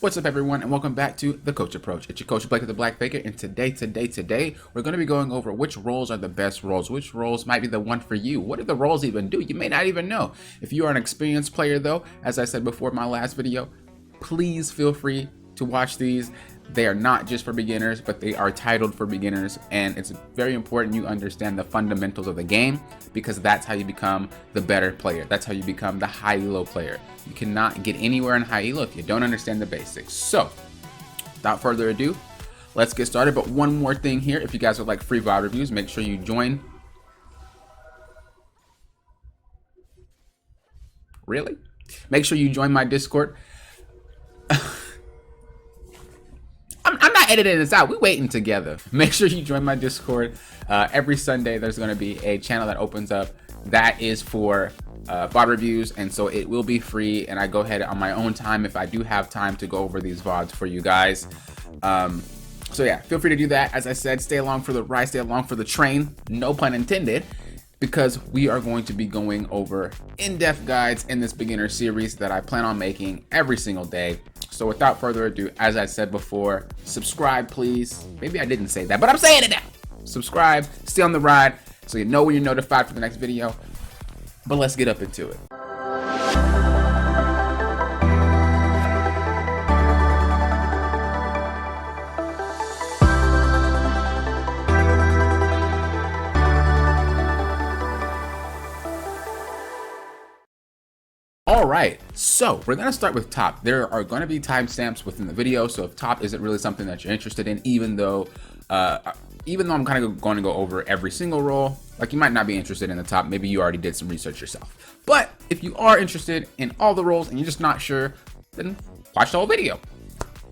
What's up, everyone, and welcome back to The Coach Approach. It's your coach, Blake of the Black Faker, and today, we're going to be going over which roles are the best roles, which roles might be the one for you. What do the roles even do? You may not even know. If you are an experienced player, though, as I said before in my last video, please feel free to watch these. They are not just for beginners, but they are titled for beginners, and it's very important you understand the fundamentals of the game, because that's how you become the better player. That's how you become the high elo player. You cannot get anywhere in high elo if you don't understand the basics. So without further ado, let's get started. But one more thing here, if you guys would like free VOD reviews, make sure you join. Really? Make sure you join my Discord. I'm not editing this out. We're waiting together. Make sure you join my Discord. Every Sunday, there's going to be a channel that opens up that is for VOD reviews, and so it will be free. And I go ahead on my own time if I do have time to go over these VODs for you guys. So yeah, feel free to do that. As I said, stay along for the ride, stay along for the train. No pun intended. Because we are going to be going over in-depth guides in this beginner series that I plan on making every single day. So without further ado, as I said before, subscribe please. Maybe I didn't say that, but I'm saying it now. Subscribe, stay on the ride so you know when you're notified for the next video. But let's get up into it. All right, so we're gonna start with top. There are gonna be timestamps within the video, so if top isn't really something that you're interested in, even though I'm kind of going to go over every single role, like you might not be interested in the top, maybe you already did some research yourself. But if you are interested in all the roles and you're just not sure, then watch the whole video.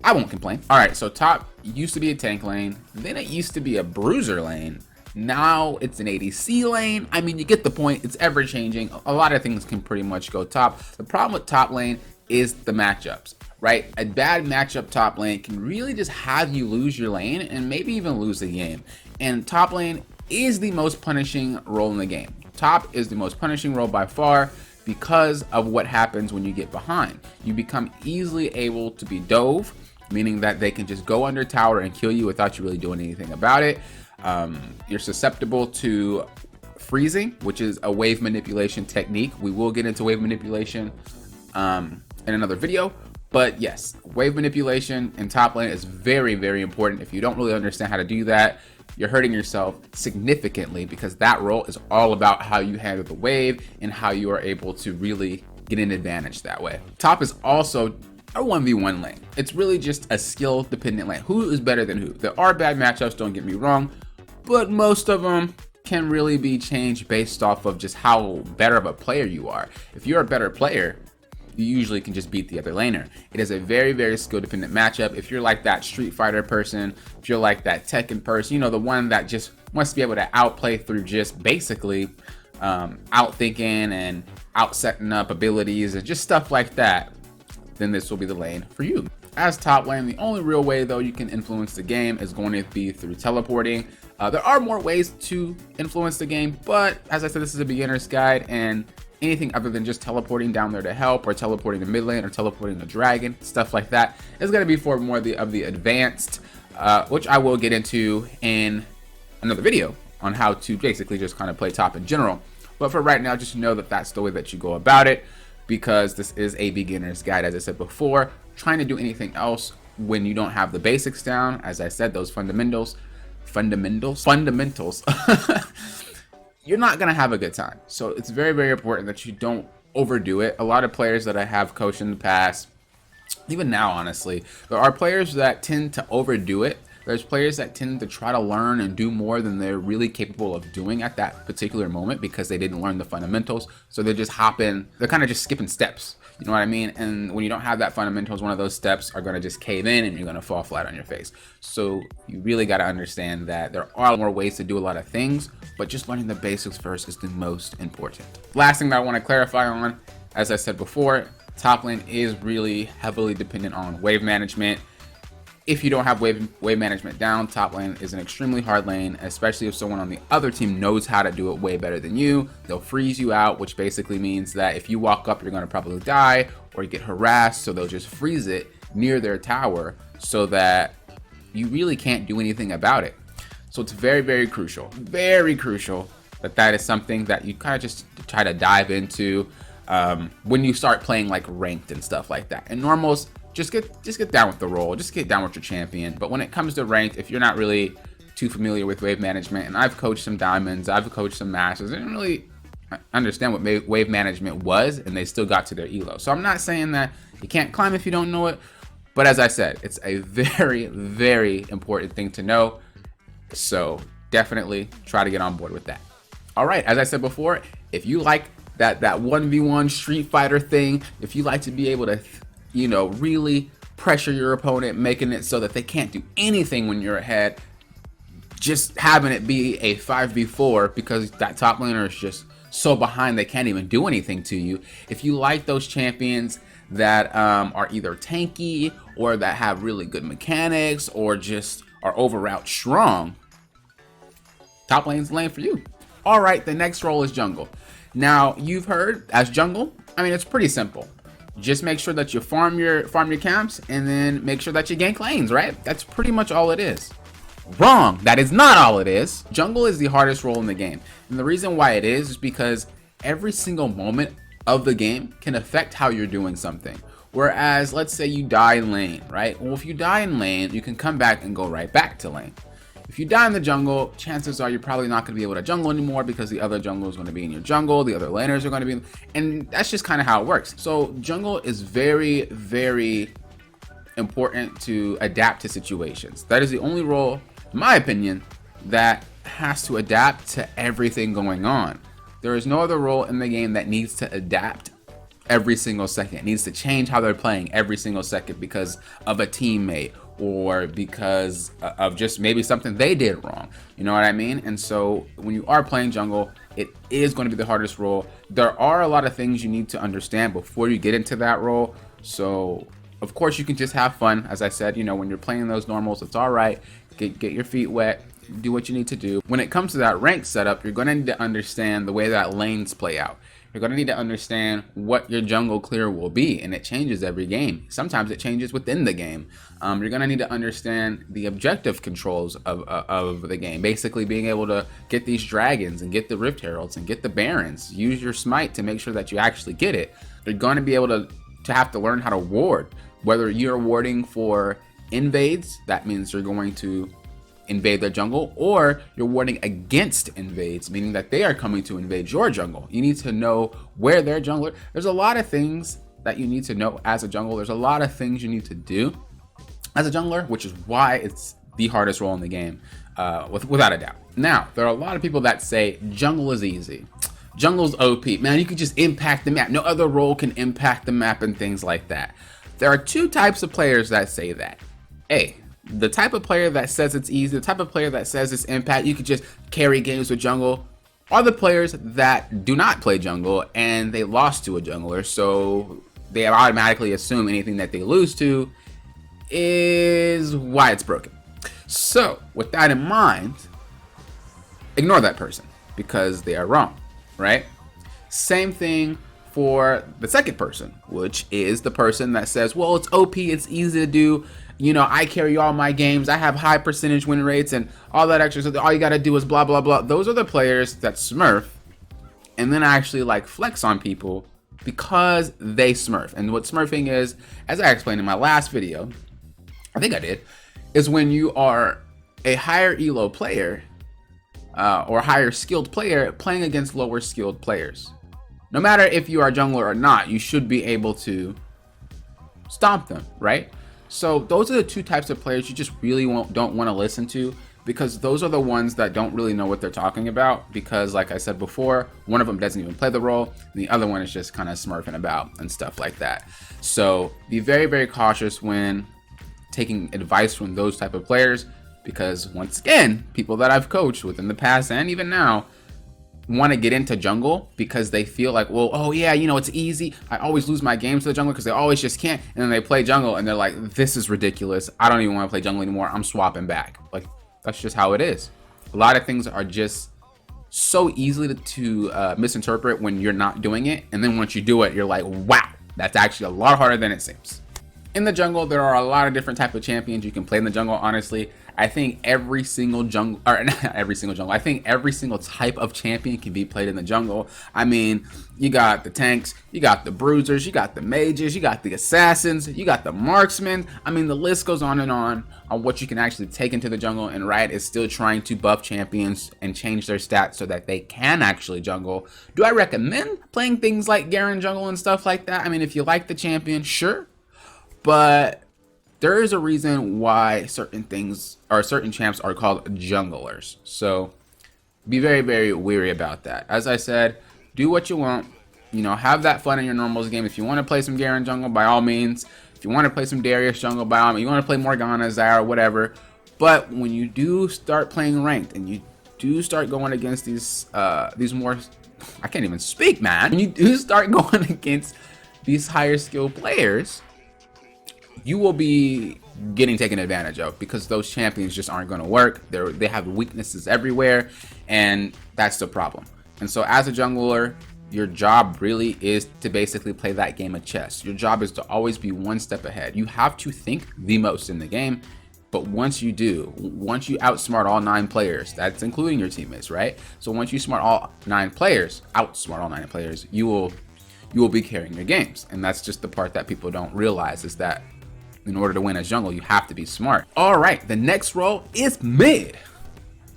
I won't complain. All right, so top used to be a tank lane, then it used to be a bruiser lane. Now it's an ADC lane. I mean, you get the point. It's ever changing. A lot of things can pretty much go top. The problem with top lane is the matchups, right? A bad matchup top lane can really just have you lose your lane and maybe even lose the game. And top lane is the most punishing role in the game. Top is the most punishing role by far because of what happens when you get behind. You become easily able to be dove, meaning that they can just go under tower and kill you without you really doing anything about it. You're susceptible to freezing, which is a wave manipulation technique. We will get into wave manipulation in another video, but yes, wave manipulation in top lane is very, very important. If you don't really understand how to do that, you're hurting yourself significantly, because that role is all about how you handle the wave and how you are able to really get an advantage that way. Top is also a 1v1 lane. It's really just a skill dependent lane. Who is better than who? There are bad matchups, don't get me wrong, but most of them can really be changed based off of just how better of a player you are. If you're a better player, you usually can just beat the other laner. It is a very, very skill dependent matchup. If you're like that Street Fighter person, if you're like that Tekken person, you know, the one that just wants to be able to outplay through just basically outthinking and outsetting up abilities and just stuff like that, then this will be the lane for you. As top lane, the only real way though you can influence the game is going to be through teleporting. There are more ways to influence the game, but as I said, this is a beginner's guide, and anything other than just teleporting down there to help, or teleporting to mid lane, or teleporting the dragon, stuff like that, is going to be for more of the advanced, which I will get into in another video on how to basically just kind of play top in general. But for right now, just know that that's the way that you go about it, because this is a beginner's guide. As I said before, trying to do anything else when you don't have the basics down, as I said, those fundamentals, you're not gonna have a good time. So it's very, very important that you don't overdo it. A lot of players that I have coached in the past, even now honestly, there are players that tend to overdo it. There's players that tend to try to learn and do more than they're really capable of doing at that particular moment, because they didn't learn the fundamentals. So they're just they're kind of just skipping steps. You know what I mean? And when you don't have that fundamentals, one of those steps are going to just cave in and you're going to fall flat on your face. So you really got to understand that there are more ways to do a lot of things, but just learning the basics first is the most important. Last thing that I want to clarify on, as I said before, top lane is really heavily dependent on wave management. If you don't have wave management down, top lane is an extremely hard lane, especially if someone on the other team knows how to do it way better than you. They'll freeze you out, which basically means that if you walk up, you're going to probably die or get harassed, so they'll just freeze it near their tower so that you really can't do anything about it. So it's very crucial that that is something that you kind of just try to dive into when you start playing like ranked and stuff like that. In normals, just get down with the role, just get down with your champion. But when it comes to ranked, if you're not really too familiar with wave management, and I've coached some diamonds, I've coached some masters, I didn't really understand what wave management was, and they still got to their elo. So I'm not saying that you can't climb if you don't know it, but as I said, it's a very important thing to know. So definitely try to get on board with that. All right, as I said before, if you like that 1v1 Street Fighter thing, if you like to be able to, you know, really pressure your opponent, making it so that they can't do anything when you're ahead, just having it be a 5v4 because that top laner is just so behind they can't even do anything to you. If you like those champions that are either tanky or that have really good mechanics or just are over route strong, top lane's the lane for you. All right, the next role is jungle. Now, you've heard as jungle, I mean, it's pretty simple. Just make sure that you farm your camps and then make sure that you gank lanes, right? That's pretty much all it is. Wrong. That is not all it is. Jungle is the hardest role in the game. And the reason why it is because every single moment of the game can affect how you're doing something. Whereas, let's say you die in lane, right? Well, if you die in lane, you can come back and go right back to lane. If you die in the jungle, chances are you're probably not going to be able to jungle anymore because the other jungle is going to be in your jungle, the other laners are going to be in, and that's just kind of how it works. So jungle is very important to adapt to situations. That is the only role, in my opinion, that has to adapt to everything going on. There is no other role in the game that needs to adapt every single second. It needs to change how they're playing every single second because of a teammate or because of just maybe something they did wrong. You know what I mean? And so when you are playing jungle, it is going to be the hardest role. There are a lot of things you need to understand before you get into that role. So of course you can just have fun. As I said, you know, when you're playing those normals, it's all right. Get your feet wet, do what you need to do. When it comes to that ranked setup, you're going to need to understand the way that lanes play out. You're going to need to understand what your jungle clear will be, and it changes every game. Sometimes it changes within the game. You're going to need to understand the objective controls of the game, basically being able to get these dragons and get the Rift Heralds and get the Barons. Use your smite to make sure that you actually get it. You're going to be able to have to learn how to ward, whether you're warding for invades, that means you're going to invade their jungle, or you're warding against invades, meaning that they are coming to invade your jungle. You need to know where their jungler. There's a lot of things that you need to know as a jungle. There's a lot of things you need to do as a jungler, which is why it's the hardest role in the game, without a doubt. Now, there are a lot of people that say jungle is easy. Jungle's OP. Man, you can just impact the map. No other role can impact the map and things like that. There are two types of players that say that. The type of player that says it's easy, the type of player that says it's impact, you could just carry games with jungle, are the players that do not play jungle and they lost to a jungler, so they automatically assume anything that they lose to is why it's broken. So with that in mind, ignore that person because they are wrong, right? Same thing for the second person, which is the person that says, well, it's OP, it's easy to do. You know, I carry all my games. I have high percentage win rates and all that extra. So all you got to do is blah, blah, blah. Those are the players that smurf and then actually like flex on people because they smurf. And what smurfing is, as I explained in my last video, I think I did, is when you are a higher elo player or higher skilled player playing against lower skilled players. No matter if you are jungler or not, you should be able to stomp them, right? So those are the two types of players you just really don't want to listen to, because those are the ones that don't really know what they're talking about, because like I said before, one of them doesn't even play the role and the other one is just kind of smurfing about and stuff like that. So be very cautious when taking advice from those type of players, because once again, people that I've coached within the past and even now want to get into jungle because they feel like, well, oh yeah, you know, it's easy. I always lose my games to the jungle because they always just can't. And then they play jungle and they're like, this is ridiculous. I don't even want to play jungle anymore. I'm swapping back. Like, that's just how it is. A lot of things are just so easily to misinterpret when you're not doing it. And then once you do it, you're like, wow, that's actually a lot harder than it seems. In the jungle, there are a lot of different type of champions you can play in the jungle. Honestly, I think every single jungle, or not every single jungle, I think every single type of champion can be played in the jungle. I mean, you got the tanks, you got the bruisers, you got the mages, you got the assassins, you got the marksmen. I mean, the list goes on what you can actually take into the jungle, and Riot is still trying to buff champions and change their stats so that they can actually jungle. Do I recommend playing things like Garen jungle and stuff like that? I mean, if you like the champion, sure. But there is a reason why certain things or certain champs are called junglers. So be very, very wary about that. As I said, do what you want. You know, have that fun in your normals game. If you want to play some Garen jungle, by all means. If you want to play some Darius jungle, by all means. You want to play Morgana, Zyra, whatever. But when you do start playing ranked and you do start going against these more, I can't even speak, man. When you do start going against these higher skill players, you will be getting taken advantage of because those champions just aren't going to work. They have weaknesses everywhere, and that's the problem. And so as a jungler, your job really is to basically play that game of chess. Your job is to always be one step ahead. You have to think the most in the game, but once you outsmart all 9 players, that's including your teammates, right? So once you outsmart all 9 players, you will be carrying your games. And that's just the part that people don't realize, is that in order to win as jungle, you have to be smart. All right, the next role is mid.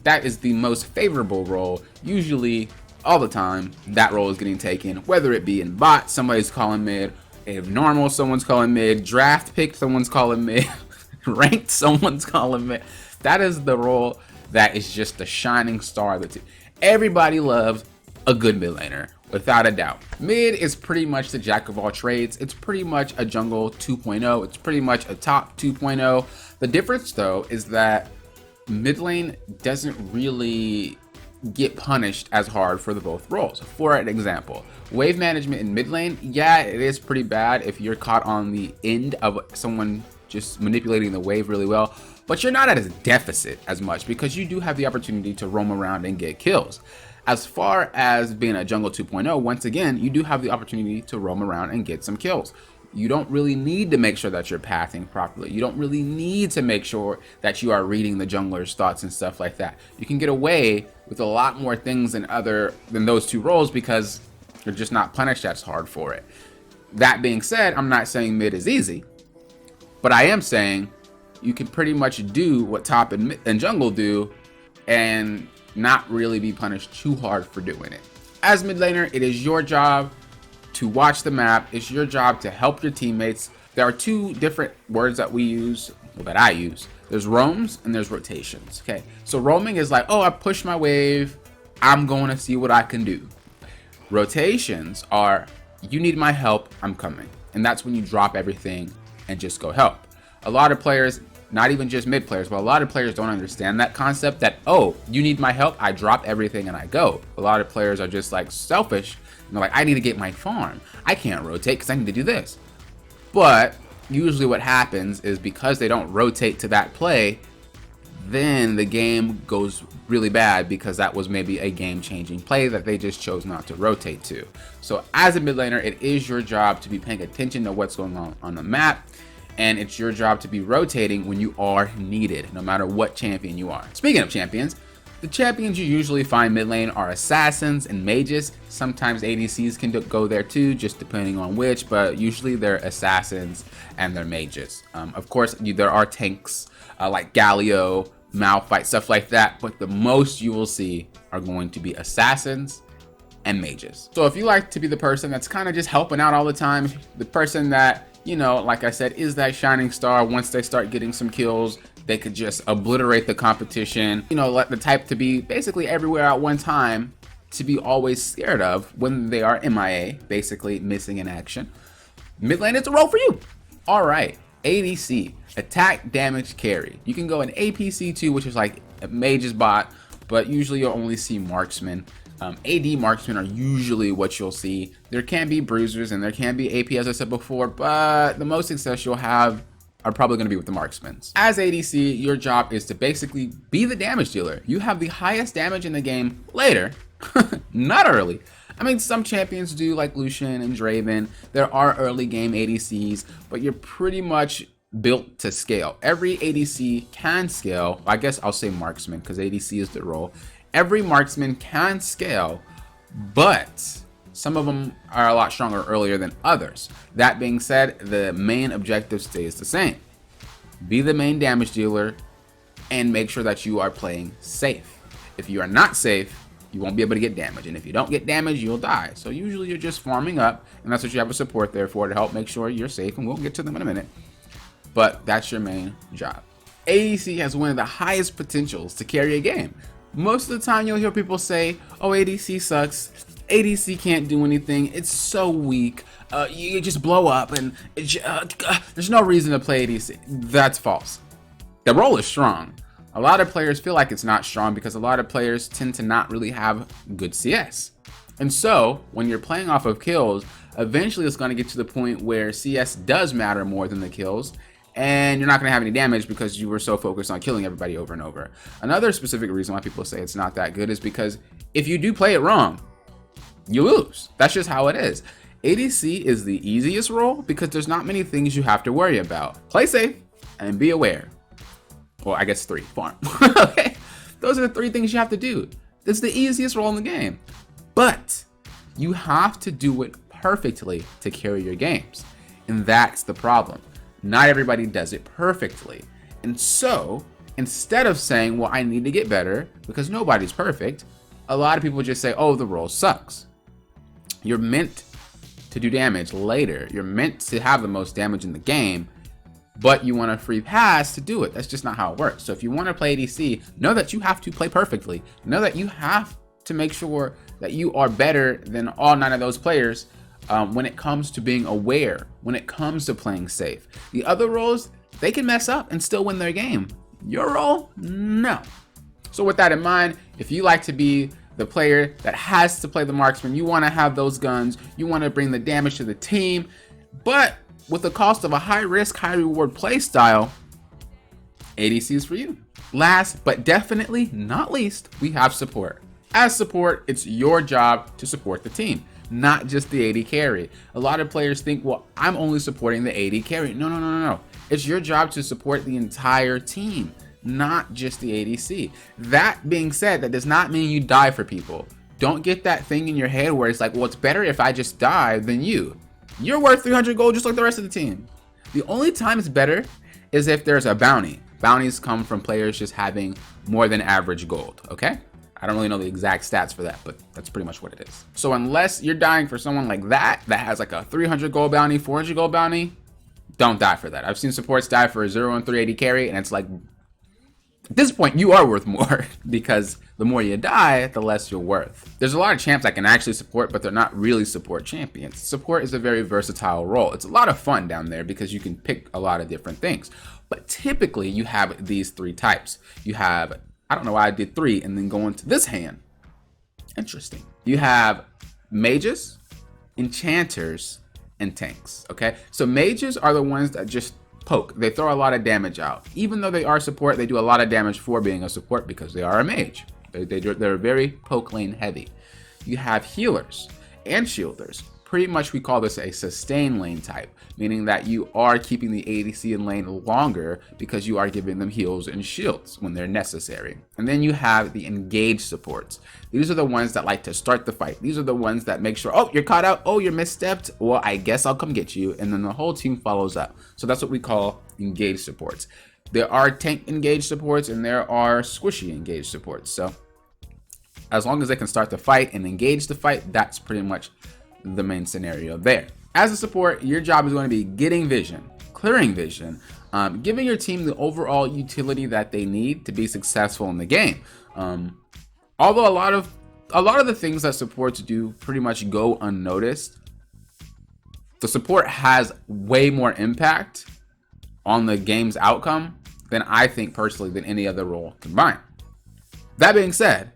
That is the most favorable role. Usually, all the time, that role is getting taken, whether it be in bot, somebody's calling mid, if normal, someone's calling mid, draft pick, someone's calling mid, ranked, someone's calling mid. That is the role that is just the shining star of the team. Everybody loves a good mid laner, without a doubt. Mid is pretty much the jack of all trades. It's pretty much a jungle 2.0. It's pretty much a top 2.0. The difference though is that mid lane doesn't really get punished as hard for the both roles. For an example, wave management in mid lane, yeah, it is pretty bad if you're caught on the end of someone just manipulating the wave really well, but you're not at a deficit as much because you do have the opportunity to roam around and get kills. As far as being a jungle 2.0, once again, you do have the opportunity to roam around and get some kills. You don't really need to make sure that you're pathing properly. You don't really need to make sure that you are reading the jungler's thoughts and stuff like that. You can get away with a lot more things than those 2 roles because you're just not punished as hard for it. That being said, I'm not saying mid is easy, but I am saying you can pretty much do what top and jungle do and not really be punished too hard for doing it. As mid laner, it is your job to watch the map. It's your job to help your teammates. There are 2 different words that we use, well, that I use. There's roams and there's rotations. Okay, so roaming is like, oh, I pushed my wave, I'm going to see what I can do. Rotations are, you need my help, I'm coming. And that's when you drop everything and just go help. A lot of players, not even just mid players, but a lot of players don't understand that concept that, oh, you need my help, I drop everything and I go. A lot of players are just like selfish and they're like, I need to get my farm. I can't rotate because I need to do this. But usually what happens is because they don't rotate to that play, then the game goes really bad because that was maybe a game-changing play that they just chose not to rotate to. So as a mid laner, it is your job to be paying attention to what's going on the map. And it's your job to be rotating when you are needed, no matter what champion you are. Speaking of champions, the champions you usually find mid lane are assassins and mages. Sometimes ADCs can go there too, just depending on which, but usually they're assassins and they're mages. Of course, there are tanks like Galio, Malphite, stuff like that, but the most you will see are going to be assassins and mages. So if you like to be the person that's kind of just helping out all the time, the person that, you know, like I said, is that shining star. Once they start getting some kills, they could just obliterate the competition. You know, let the type to be basically everywhere at one time, to be always scared of when they are MIA, basically missing in action. Mid lane is a role for you. All right, ADC, attack, damage, carry. You can go in APC too, which is like a mage's bot, but usually you'll only see marksmen. AD marksmen are usually what you'll see. There can be bruisers and there can be AP, as I said before, but the most success you'll have are probably going to be with the marksmen. As ADC, your job is to basically be the damage dealer. You have the highest damage in the game later, not early. I mean, some champions do, like Lucian and Draven. There are early game ADCs, but you're pretty much built to scale. Every ADC can scale. I guess I'll say marksman because ADC is the role. Every marksman can scale, but some of them are a lot stronger earlier than others. That being said, the main objective stays the same. Be the main damage dealer and make sure that you are playing safe. If you are not safe, you won't be able to get damage, and if you don't get damage, you'll die. So usually you're just farming up, and that's what you have a support there for, to help make sure you're safe, and we'll get to them in a minute. But that's your main job. ADC has one of the highest potentials to carry a game. Most of the time you'll hear people say, oh, ADC sucks, ADC can't do anything, it's so weak, you just blow up, and there's no reason to play ADC. That's false. The role is strong. A lot of players feel like it's not strong because a lot of players tend to not really have good CS. And so when you're playing off of kills, eventually it's going to get to the point where CS does matter more than the kills, and you're not going to have any damage because you were so focused on killing everybody over and over. Another specific reason why people say it's not that good is because if you do play it wrong, you lose. That's just how it is. ADC is the easiest role because there's not many things you have to worry about. Play safe and be aware. Well, I guess 3. Farm. Okay, those are the 3 things you have to do. It's the easiest role in the game, but you have to do it perfectly to carry your games, and that's the problem. Not everybody does it perfectly, and so instead of saying, well, I need to get better because nobody's perfect, a lot of people just say, oh, the role sucks. You're meant to do damage later. You're meant to have the most damage in the game, but you want a free pass to do it. That's just not how it works. So if you want to play ADC, know that you have to play perfectly. Know that you have to make sure that you are better than all 9 of those players when it comes to being aware, when it comes to playing safe. The other roles, they can mess up and still win their game. Your role, no. So with that in mind, if you like to be the player that has to play the marksman, you want to have those guns, you want to bring the damage to the team, but with the cost of a high risk, high reward play style, ADC is for you. Last but definitely not least, we have support. As support, it's your job to support the team, not just the AD carry. A lot of players think, well, I'm only supporting the AD carry. No. It's your job to support the entire team, not just the ADC. That being said, that does not mean you die for people. Don't get that thing in your head where it's like, well, it's better if I just die than you. You're worth 300 gold just like the rest of the team. The only time it's better is if there's a bounty. Bounties come from players just having more than average gold, okay? I don't really know the exact stats for that, but that's pretty much what it is. So unless you're dying for someone like that has like a 300 gold bounty, 400 gold bounty, don't die for that. I've seen supports die for a 0 and 380 carry, and it's like, at this point, you are worth more because the more you die, the less you're worth. There's a lot of champs that can actually support, but they're not really support champions. Support is a very versatile role. It's a lot of fun down there because you can pick a lot of different things. But typically, you have these 3 types. You have, I don't know why I did 3 and then go into this hand. Interesting. You have mages, enchanters, and tanks, okay? So mages are the ones that just poke. They throw a lot of damage out. Even though they are support, they do a lot of damage for being a support because they are a mage. They're very poke lane heavy. You have healers and shielders. Pretty much we call this a sustain lane type, meaning that you are keeping the ADC in lane longer because you are giving them heals and shields when they're necessary. And then you have the engaged supports. These are the ones that like to start the fight. These are the ones that make sure, oh, you're caught out, oh, you're misstepped, well, I guess I'll come get you, and then the whole team follows up. So that's what we call engaged supports. There are tank engaged supports and there are squishy engaged supports. So as long as they can start the fight and engage the fight, that's pretty much the main scenario there. As a support, your job is going to be getting vision, clearing vision, giving your team the overall utility that they need to be successful in the game. Although a lot of the things that supports do pretty much go unnoticed, the support has way more impact on the game's outcome than I think personally than any other role combined. That being said,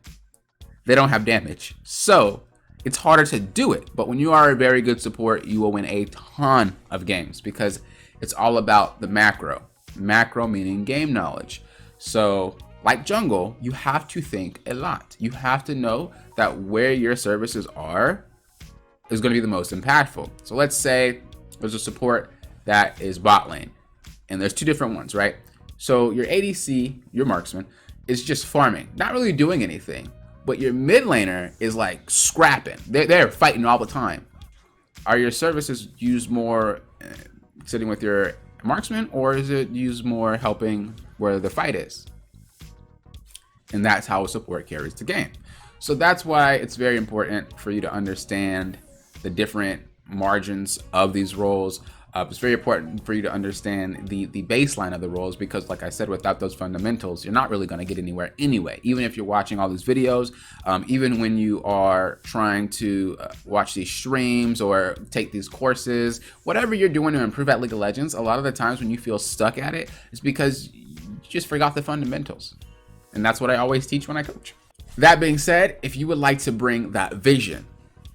they don't have damage, so it's harder to do it. But when you are a very good support, you will win a ton of games because it's all about the macro. Macro meaning game knowledge. So like jungle, you have to think a lot. You have to know that where your services are is going to be the most impactful. So let's say there's a support that is bot lane, and there's two different ones, right? So your ADC, your marksman, is just farming, not really doing anything, but your mid laner is like scrapping. They're fighting all the time. Are your services used more sitting with your marksman, or is it used more helping where the fight is? And that's how a support carries the game. So that's why it's very important for you to understand the different margins of these roles. It's very important for you to understand the baseline of the roles, because like I said, without those fundamentals, you're not really going to get anywhere anyway. Even if you're watching all these videos, even when you are trying to watch these streams or take these courses, whatever you're doing to improve at League of Legends, a lot of the times when you feel stuck at it, it's because you just forgot the fundamentals. And that's what I always teach when I coach. That being said, if you would like to bring that vision,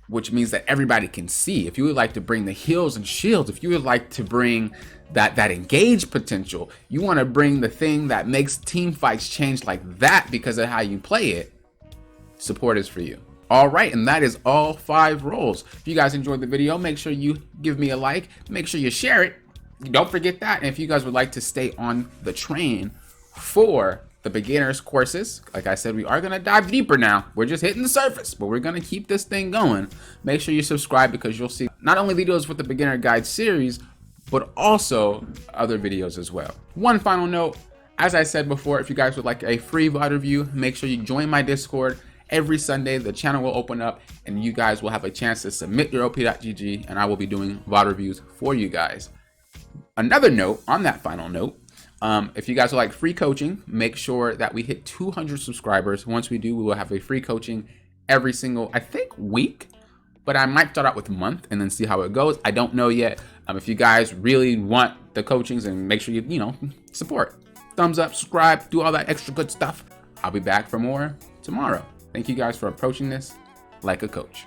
which means that everybody can see, if you would like to bring the heals and shields, if you would like to bring that engage potential, you want to bring the thing that makes team fights change like that because of how you play it, support is for you. All right, and that is all 5 roles. If you guys enjoyed the video, make sure you give me a like, make sure you share it. Don't forget that. And if you guys would like to stay on the train for the beginners courses, like I said, we are going to dive deeper now. We're just hitting the surface, but we're going to keep this thing going. Make sure you subscribe, because you'll see not only videos with the beginner guide series, but also other videos as well. One final note, as I said before, if you guys would like a free VOD review, make sure you join my Discord. Every Sunday, the channel will open up and you guys will have a chance to submit your op.gg, and I will be doing VOD reviews for you guys. Another note on that final note, if you guys would like free coaching, make sure that we hit 200 subscribers. Once we do, we will have a free coaching every single, I think, week, but I might start out with a month and then see how it goes. I don't know yet. If you guys really want the coachings, and make sure you support, thumbs up, subscribe, do all that extra good stuff. I'll be back for more tomorrow. Thank you guys for approaching this like a coach.